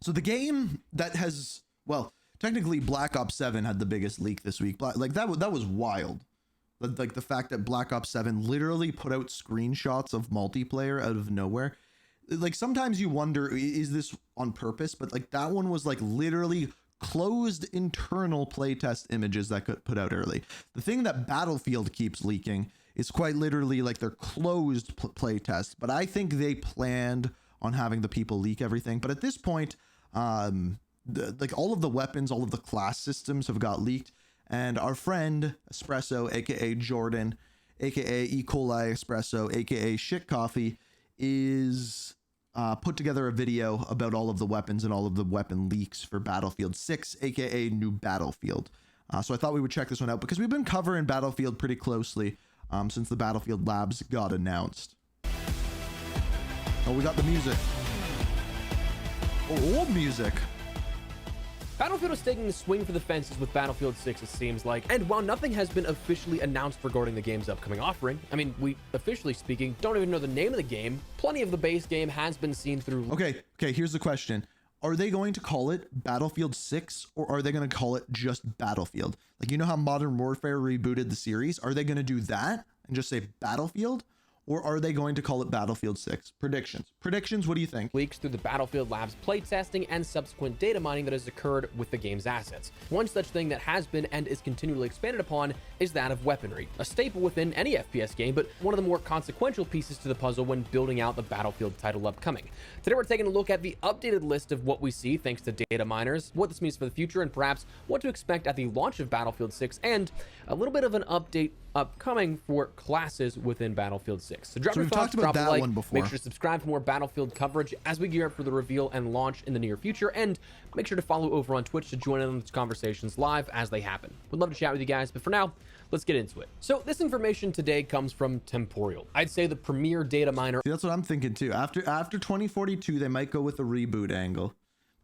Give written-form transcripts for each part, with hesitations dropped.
So the game that has, well, technically Black Ops 7 had the biggest leak this week. Like that was wild. Like the fact that Black Ops 7 literally put out screenshots of multiplayer out of nowhere. Like sometimes you wonder, is this on purpose? But like that one was like literally closed internal playtest images that got put out early. The thing that Battlefield keeps leaking is quite literally like their closed playtest. But I think they planned on having the people leak everything. But at this point, like all of the weapons, all of the class systems have got leaked. And our friend Espresso, aka Jordan, aka E. coli Espresso, aka Shit Coffee, is put together a video about all of the weapons and all of the weapon leaks for Battlefield 6, aka New Battlefield. So I thought we would check this one out because we've been covering Battlefield pretty closely since the Battlefield Labs got announced. Oh, we got the music. Oh, old music. Battlefield is taking a swing for the fences with Battlefield 6, it seems like, and while nothing has been officially announced regarding the game's upcoming offering, I mean, we, officially speaking, don't even know the name of the game. Plenty of the base game has been seen through... Okay, here's the question. Are they going to call it Battlefield 6, or are they going to call it just Battlefield? Like, you know how Modern Warfare rebooted the series? Are they going to do that and just say Battlefield? Or are they going to call it Battlefield 6? Predictions, what do you think? Leaks through the Battlefield Labs playtesting and subsequent data mining that has occurred with the game's assets. One such thing that has been and is continually expanded upon is that of weaponry, a staple within any FPS game, but one of the more consequential pieces to the puzzle when building out the Battlefield title upcoming. Today we're taking a look at the updated list of what we see thanks to data miners, what this means for the future, and perhaps what to expect at the launch of Battlefield 6, and a little bit of an update upcoming for classes within Battlefield 6. So drop your thoughts, drop a like, make sure to subscribe for more Battlefield coverage as we gear up for the reveal and launch in the near future, and make sure to follow over on Twitch to join in on these conversations live as they happen. Would love to chat with you guys, but for now, let's get into it. So this information today comes from Temporal. I'd say the premier data miner. See, that's what I'm thinking too. After 2042, they might go with the reboot angle.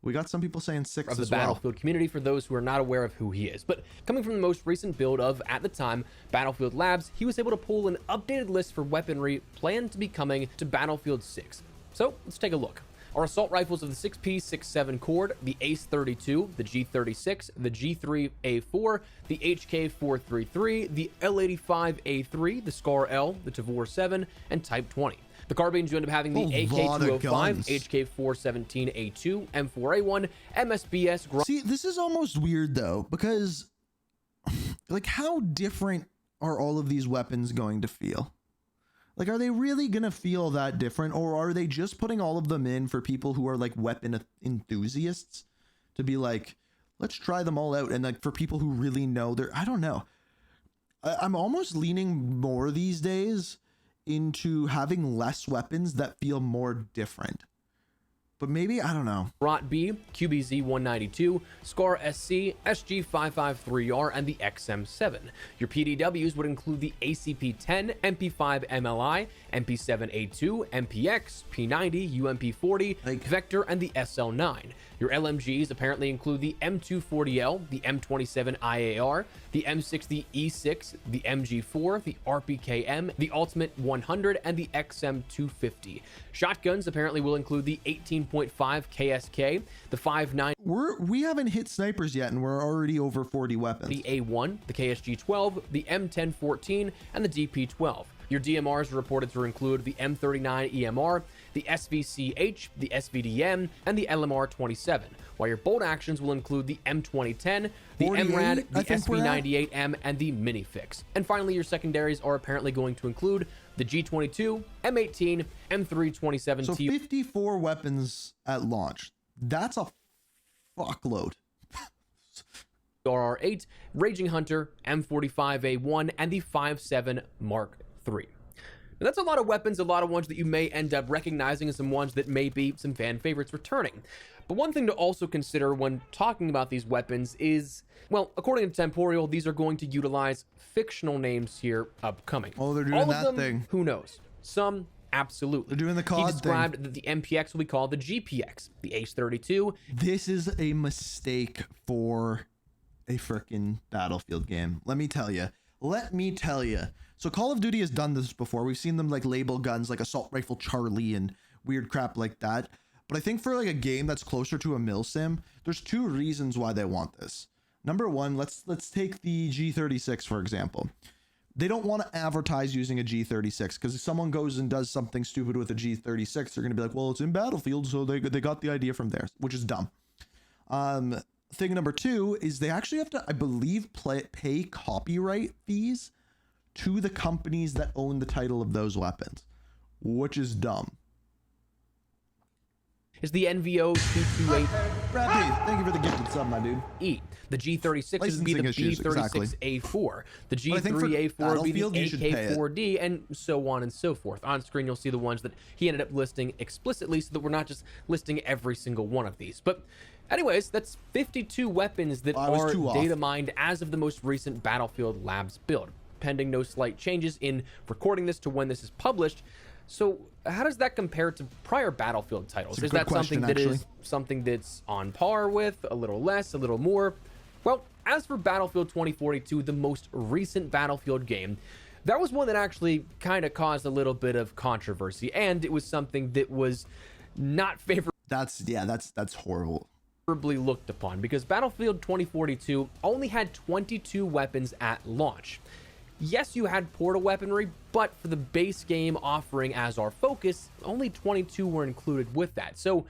We got some people saying 6 of the as well. Battlefield community for those who are not aware of who he is. But coming from the most recent build of, at the time, Battlefield Labs, he was able to pull an updated list for weaponry planned to be coming to Battlefield 6. So let's take a look. Our assault rifles of the 6P67 Cord, the ACE-32, the G36, the G3A4, the HK433, the L85A3, the SCAR-L, the Tavor 7, and Type 20. The carbines, you end up having the AK-205, HK417A2, M4A1, MSBS. See, this is almost weird though, because like how different are all of these weapons going to feel? Like, are they really going to feel that different, or are they just putting all of them in for people who are like weapon enthusiasts to be like, let's try them all out? And like for people who really know I don't know. I'm almost leaning more these days into having less weapons that feel more different. But maybe, I don't know. Rot B, QBZ-192, SCAR SC, SG553R, and the XM7. Your PDWs would include the ACP-10, MP5 MLI, MP7A2, MPX, P90, UMP40, Vector, and the SL9. Your LMGs apparently include the M240L, the M27 IAR, the M60 E6, the MG4, the RPKM, the Ultimate 100, and the XM250. Shotguns apparently will include the 18.5 KSK, the 5.9. We haven't hit snipers yet, and we're already over 40 weapons. The A1, the KSG-12, the M1014, and the DP-12. Your DMRs are reported to include the M39 EMR, the SVCH, the SVDM, and the LMR-27, while your bolt actions will include the M2010, the MRAD, the SV98M, and the Minifix. And finally, your secondaries are apparently going to include the G22, M18, M327T. So 54 weapons at launch. That's a fuckload. RR8, Raging Hunter, M45A1, and the 5.7 Mark III. Now, that's a lot of weapons, a lot of ones that you may end up recognizing, and some ones that may be some fan favorites returning. But one thing to also consider when talking about these weapons is, well, according to Temporal, these are going to utilize fictional names here upcoming. Oh, they're doing all that of them, thing. Who knows? Some, absolutely. They're doing the COD He described that the MPX will be called the GPX, the ACE-32. This is a mistake for a freaking Battlefield game. Let me tell you. So Call of Duty has done this before. We've seen them like label guns like Assault Rifle Charlie and weird crap like that. But I think for like a game that's closer to a mil sim, there's two reasons why they want this. Number one, let's take the G36 for example. They don't want to advertise using a G36 because if someone goes and does something stupid with a G36, they're going to be like, well, it's in Battlefield, so they got the idea from there, which is dumb. Thing number two is they actually have to, I believe, pay copyright fees to the companies that own the title of those weapons, which is dumb. Is the NVO 228 Rappy, thank you for the gifted sub, my dude. E. The G36 would be the B36A4. The G3A4 would be the AK4D, and so on and so forth. On screen, you'll see the ones that he ended up listing explicitly so that we're not just listing every single one of these. But anyways, that's 52 weapons that are data mined as of the most recent Battlefield Labs build, pending no slight changes in recording this to when this is published. So how does that compare to prior Battlefield titles? Is that something that is something that's on par with, a little less, a little more? Well, as for Battlefield 2042, the most recent Battlefield game, that was one that actually kind of caused a little bit of controversy, and it was something that was not favorable. That's horrible. Looked upon because Battlefield 2042 only had 22 weapons at launch. Yes, you had portal weaponry, but for the base game offering as our focus, only 22 were included with that. So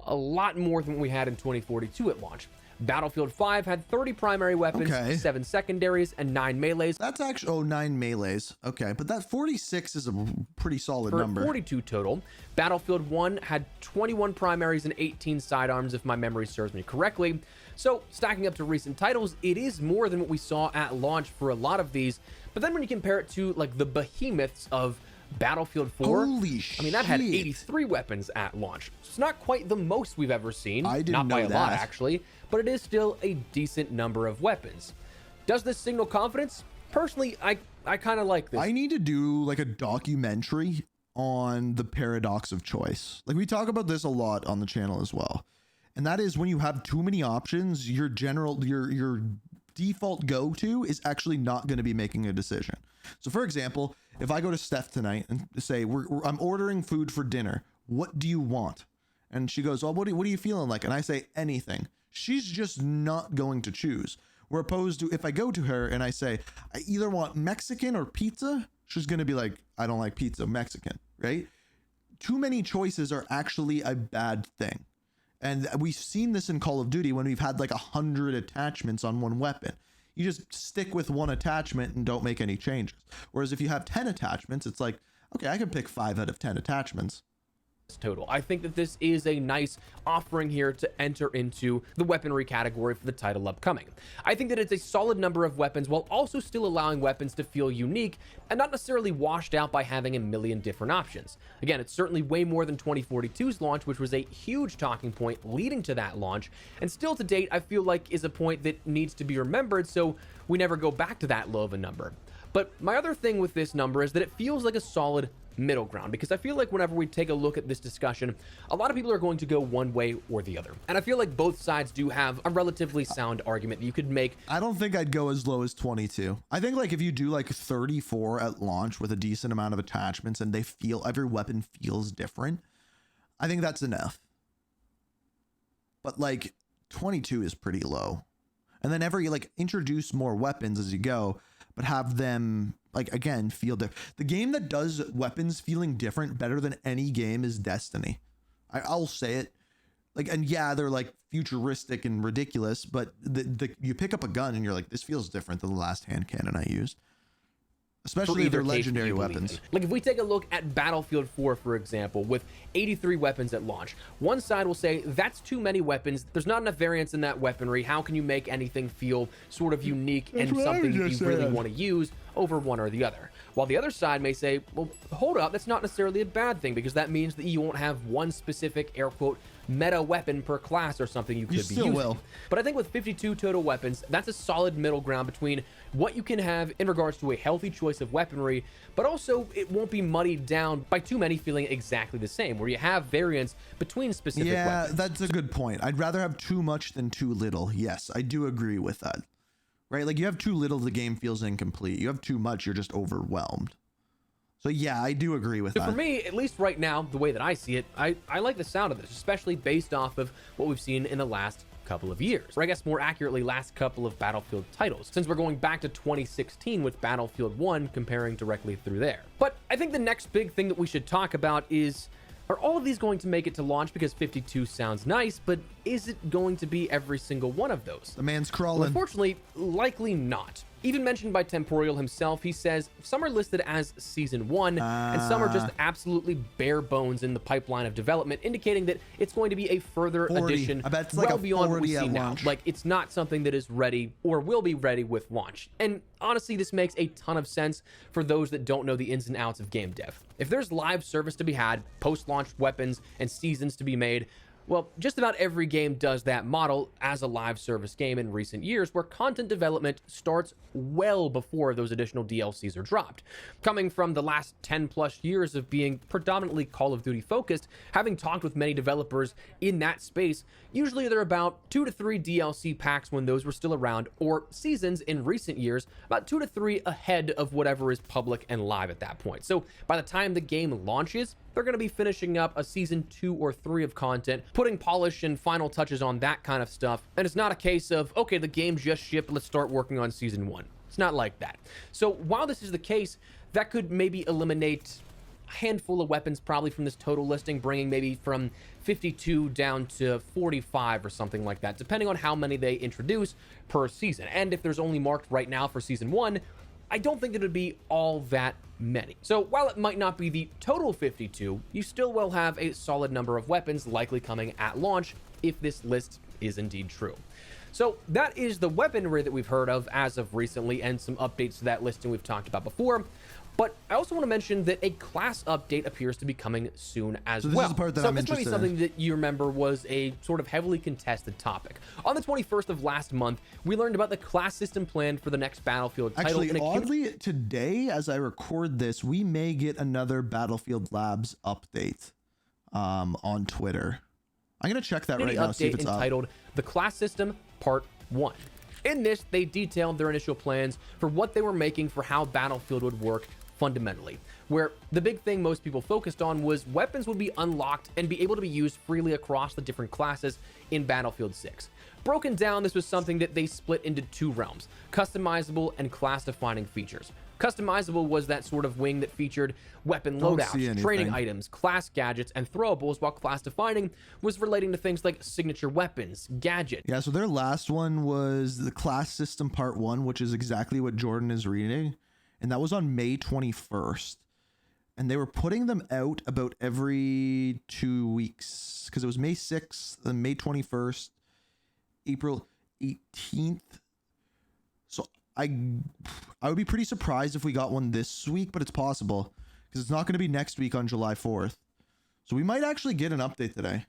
a lot more than we had in 2042 at launch. Battlefield 5 had 30 primary weapons, 7 secondaries, and 9 melees. That's actually, 9 melees. Okay, but that 46 is a pretty solid number. 42 total. Battlefield 1 had 21 primaries and 18 sidearms, if my memory serves me correctly. So, stacking up to recent titles, it is more than what we saw at launch for a lot of these. But then when you compare it to, like, the behemoths of Battlefield 4, holy shit. I mean, that had 83 weapons at launch. So it's not quite the most we've ever seen. I didn't know Not by a that. lot, actually. But it is still a decent number of weapons. Does this signal confidence? Personally, I kind of like this. I need to do, like, a documentary on the paradox of choice. Like, we talk about this a lot on the channel as well. And that is when you have too many options, your default go-to is actually not going to be making a decision. So for example, if I go to Steph tonight and say, I'm ordering food for dinner, what do you want? And she goes, well, what are you feeling like? And I say anything. She's just not going to choose. Where opposed to if I go to her and I say, I either want Mexican or pizza, she's going to be like, I don't like pizza, Mexican, right? Too many choices are actually a bad thing. And we've seen this in Call of Duty when we've had like 100 attachments on one weapon. You just stick with one attachment and don't make any changes. Whereas if you have 10 attachments, it's like, okay, I can pick 5 out of 10 attachments. Total. I think that this is a nice offering here to enter into the weaponry category for the title upcoming. I think that it's a solid number of weapons while also still allowing weapons to feel unique and not necessarily washed out by having a million different options. Again, it's certainly way more than 2042's launch, which was a huge talking point leading to that launch, and still to date I feel like is a point that needs to be remembered so we never go back to that low of a number. But my other thing with this number is that it feels like a solid middle ground, because I feel like whenever we take a look at this discussion, a lot of people are going to go one way or the other. And I feel like both sides do have a relatively sound argument that you could make. I don't think I'd go as low as 22. I think like if you do like 34 at launch with a decent amount of attachments and every weapon feels different, I think that's enough. But like 22 is pretty low. And then introduce more weapons as you go, but have them like, again, feel different. The game that does weapons feeling different better than any game is Destiny. I'll say it. Like, and yeah, they're like futuristic and ridiculous, but you pick up a gun and you're like, this feels different than the last hand cannon I used. Especially if they're legendary weapons. Like if we take a look at Battlefield 4, for example, with 83 weapons at launch, one side will say that's too many weapons. There's not enough variance in that weaponry. How can you make anything feel sort of unique and something that you really want to use over one or the other? While the other side may say, well, hold up, that's not necessarily a bad thing because that means that you won't have one specific air quote meta weapon per class or something you could be using. But I think with 52 total weapons, that's a solid middle ground between what you can have in regards to a healthy choice of weaponry, but also it won't be muddied down by too many feeling exactly the same, where you have variance between specific weapons. Yeah, that's a good point. I'd rather have too much than too little. Yes, I do agree with that. Right? Like you have too little, the game feels incomplete. You have too much, you're just overwhelmed. So yeah, I do agree with So that. for me, at least right now, the way that I see it, I like the sound of this, especially based off of what we've seen in the last couple of years, or I guess more accurately, last couple of Battlefield titles, since we're going back to 2016 with Battlefield 1, comparing directly through there. But I think the next big thing that we should talk about is, are all of these going to make it to launch? Because 52 sounds nice, but is it going to be every single one of those? The man's Well, crawling. unfortunately, likely not. Even mentioned by Temporeal himself, he says some are listed as Season 1, and some are just absolutely bare bones in the pipeline of development, indicating that it's going to be a further 40. addition I bet it's well like a beyond what we 40 see at now. launch. Like, it's not something that is ready or will be ready with launch. And honestly, this makes a ton of sense for those that don't know the ins and outs of game dev. If there's live service to be had, post-launch weapons, and seasons to be made, well, just about every game does that model as a live service game in recent years, where content development starts well before those additional DLCs are dropped. Coming from the last 10 plus years of being predominantly Call of Duty focused, having talked with many developers in that space, usually there are about 2 to 3 DLC packs when those were still around, or seasons in recent years, about 2 to 3 ahead of whatever is public and live at that point. So by the time the game launches, they're going to be finishing up a season 2 or 3 of content, putting polish and final touches on that kind of stuff. And it's not a case of, okay, the game just shipped, let's start working on season 1. It's not like that. So while this is the case, that could maybe eliminate a handful of weapons probably from this total listing, bringing maybe from 52 down to 45 or something like that, depending on how many they introduce per season. And if there's only marked right now for season 1, I don't think it would be all that many. So while it might not be the total 52, you still will have a solid number of weapons likely coming at launch if this list is indeed true. So that is the weaponry that we've heard of as of recently, and some updates to that listing we've talked about before. But I also want to mention that a class update appears to be coming soon as So this well. is the part that so I'm this might be interested in. something that you remember was a sort of heavily contested topic. On the 21st of last month, we learned about the class system plan for the next Battlefield title. Actually, in a oddly, today, as I record this, we may get another Battlefield Labs update on Twitter. I'm going to check that right now, see if update it's up. entitled The Class System Part 1. In this, they detailed their initial plans for what they were making for how Battlefield would work fundamentally, where the big thing most people focused on was weapons would be unlocked and be able to be used freely across the different classes in Battlefield 6. Broken down, this was something that they split into 2 realms: customizable and class-defining features. Customizable was that sort of wing that featured weapon Don't see loadouts, anything. training items, class gadgets, and throwables, while class-defining was relating to things like signature weapons, gadgets, Yeah, so their last one was the Class System Part 1, which is exactly what Jordan is reading. And that was on May 21st. And they were putting them out about every 2 weeks, because it was May 6th, then May 21st, April 18th. So I would be pretty surprised if we got one this week, but it's possible, because it's not going to be next week on July 4th. So we might actually get an update today.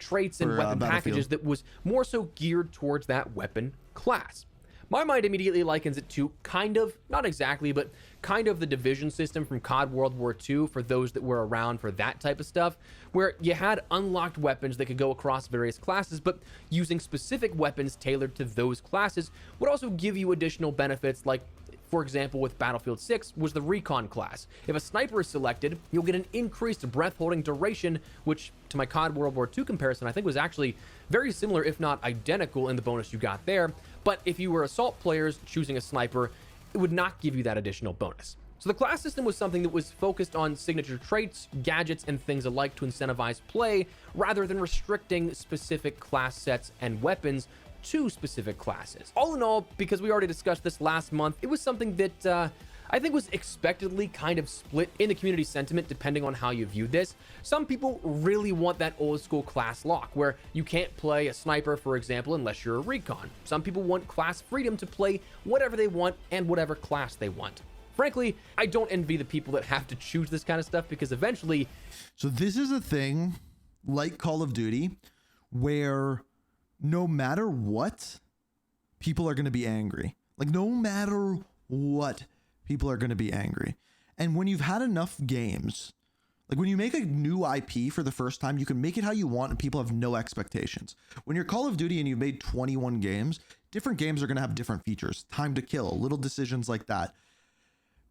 traits and For, weapon Battlefield. packages that was more so geared towards that weapon class. My mind immediately likens it to kind of, not exactly, but kind of the division system from COD World War II for those that were around for that type of stuff, where you had unlocked weapons that could go across various classes, but using specific weapons tailored to those classes would also give you additional benefits, like, for example, with Battlefield 6 was the Recon class. If a sniper is selected, you'll get an increased breath-holding duration, which, to my COD World War II comparison, I think was actually very similar, if not identical, in the bonus you got there. But if you were assault players choosing a sniper, it would not give you that additional bonus. So the class system was something that was focused on signature traits, gadgets, and things alike to incentivize play, rather than restricting specific class sets and weapons to specific classes. All in all, because we already discussed this last month, it was something that I think was expectedly kind of split in the community sentiment depending on how you viewed this. Some people really want that old school class lock where you can't play a sniper, for example, unless you're a recon. Some people want class freedom to play whatever they want and whatever class they want. Frankly, I don't envy the people that have to choose this kind of stuff, because eventually... So this is a thing like Call of Duty where no matter what, people are going to be angry. Like, no matter what, people are going to be angry. And when you've had enough games, like when you make a new IP for the first time, you can make it how you want and people have no expectations. When you're Call of Duty and you've made 21 games, different games are going to have different features, time to kill, little decisions like that.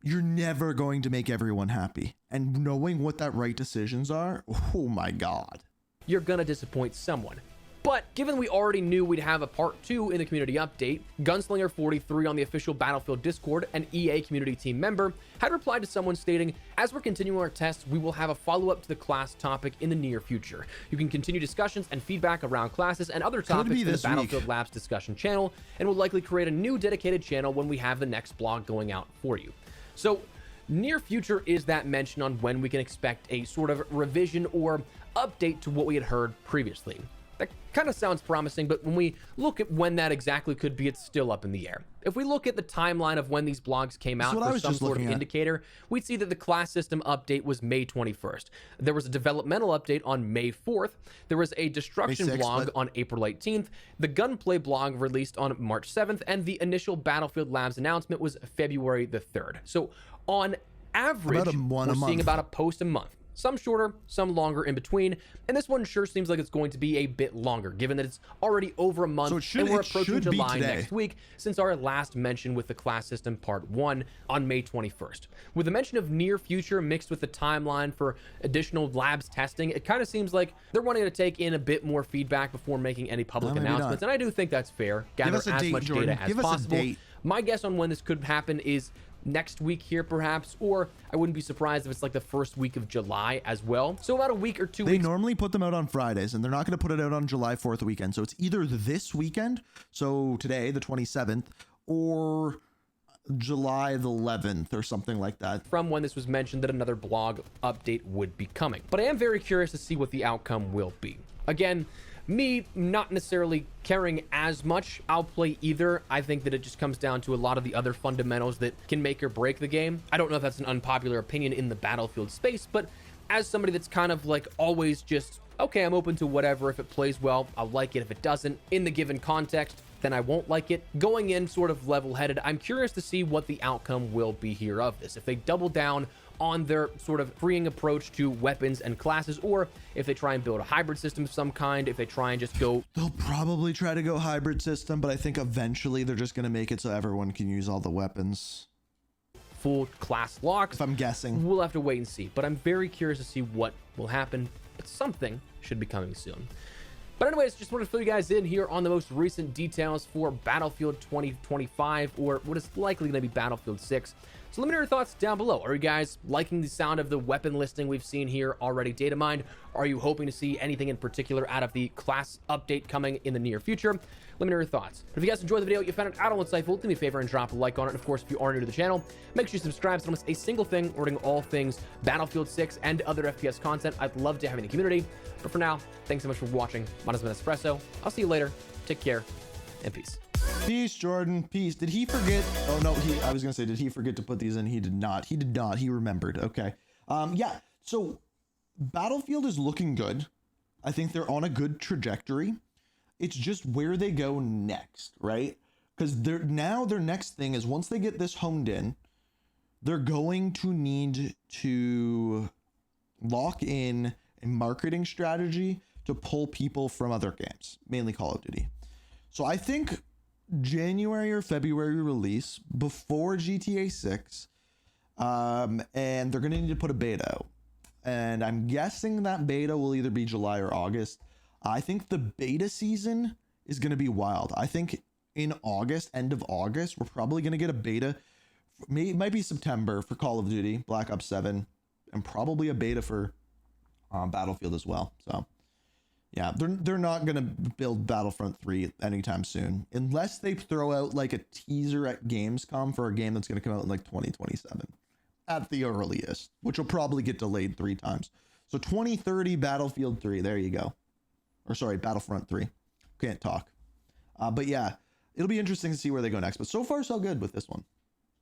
you're never going to make everyone happy. And knowing what that right decisions are, oh my God. You're gonna disappoint someone. But given we already knew we'd have a part 2 in the community update, Gunslinger43 on the official Battlefield Discord, an EA community team member, had replied to someone stating, "As we're continuing our tests, we will have a follow-up to the class topic in the near future. You can continue discussions and feedback around classes and other topics in the Battlefield Labs discussion channel, and we'll likely create a new dedicated channel when we have the next blog going out for you." So, near future is that mention on when we can expect a sort of revision or update to what we had heard previously. That kind of sounds promising, but when we look at when that exactly could be, it's still up in the air. If we look at the timeline of when these blogs came out for some sort of indicator, we'd see that the class system update was May 21st. There was a developmental update on May 4th. There was a destruction blog on April 18th. The gunplay blog released on March 7th, and the initial Battlefield Labs announcement was February the 3rd. So on average, we're seeing about a post a month. Some shorter, some longer in between, and this one sure seems like it's going to be a bit longer, given that it's already over a month, and we're approaching July next week since our last mention with the class system part 1 on May 21st. With the mention of near future mixed with the timeline for additional labs testing, it kind of seems like they're wanting to take in a bit more feedback before making any public announcements, and I do think that's fair. Gather as much data as possible. My guess on when this could happen is next week here perhaps, or I wouldn't be surprised if it's like the first week of July as well. So about a week or 2 weeks. They normally put them out on Fridays, and they're not going to put it out on July 4th weekend. So it's either this weekend, so today, the 27th, or July the 11th or something like that. From when this was mentioned that another blog update would be coming. But I am very curious to see what the outcome will be. Again, me not necessarily caring as much. I'll play either. I think that it just comes down to a lot of the other fundamentals that can make or break the game. I don't know if that's an unpopular opinion in the Battlefield space, but as somebody that's kind of like always just, okay, I'm open to whatever. If it plays well, I'll like it. If it doesn't, in the given context, then I won't like it. Going in sort of level-headed, I'm curious to see what the outcome will be here of this. If they double down on their sort of freeing approach to weapons and classes, or if they try and build a hybrid system of some kind, if they try and just go... They'll probably try to go hybrid system, but I think eventually they're just going to make it so everyone can use all the weapons. Full class locks. If I'm guessing. We'll have to wait and see, but I'm very curious to see what will happen, but something should be coming soon. But anyways, just wanted to fill you guys in here on the most recent details for Battlefield 2025, or what is likely going to be Battlefield 6. So let me know your thoughts down below. Are you guys liking the sound of the weapon listing we've seen here already data mined? Are you hoping to see anything in particular out of the class update coming in the near future? Let me know your thoughts. But if you guys enjoyed the video, you found it out on insightful, do me a favor and drop a like on it. And of course, if you are new to the channel, make sure you subscribe so you don't miss a single thing regarding all things Battlefield 6 and other FPS content. I'd love to have in the community. But for now, thanks so much for watching. My name is Espresso. I'll see you later. Take care and peace. Peace, Jordan. Peace. Did he forget? Oh, no. I was going to say, did he forget to put these in? He did not. He did not. He remembered. Okay. Yeah. So Battlefield is looking good. I think they're on a good trajectory. It's just where they go next, right? Because their next thing is once they get this honed in, they're going to need to lock in a marketing strategy to pull people from other games, mainly Call of Duty. So I think January or February release before GTA 6, and they're going to need to put a beta out. And I'm guessing that beta will either be July or August. I think the beta season is going to be wild. I think in August, end of August, we're probably going to get a beta. It might be September for Call of Duty, Black Ops 7, and probably a beta for Battlefield as well. So yeah, they're not going to build Battlefront 3 anytime soon, unless they throw out like a teaser at Gamescom for a game that's going to come out in like 2027 at the earliest, which will probably get delayed 3 times. So 2030 Battlefield 3, there you go. Or sorry, Battlefront 3. Can't talk. But yeah, it'll be interesting to see where they go next. But so far, so good with this one.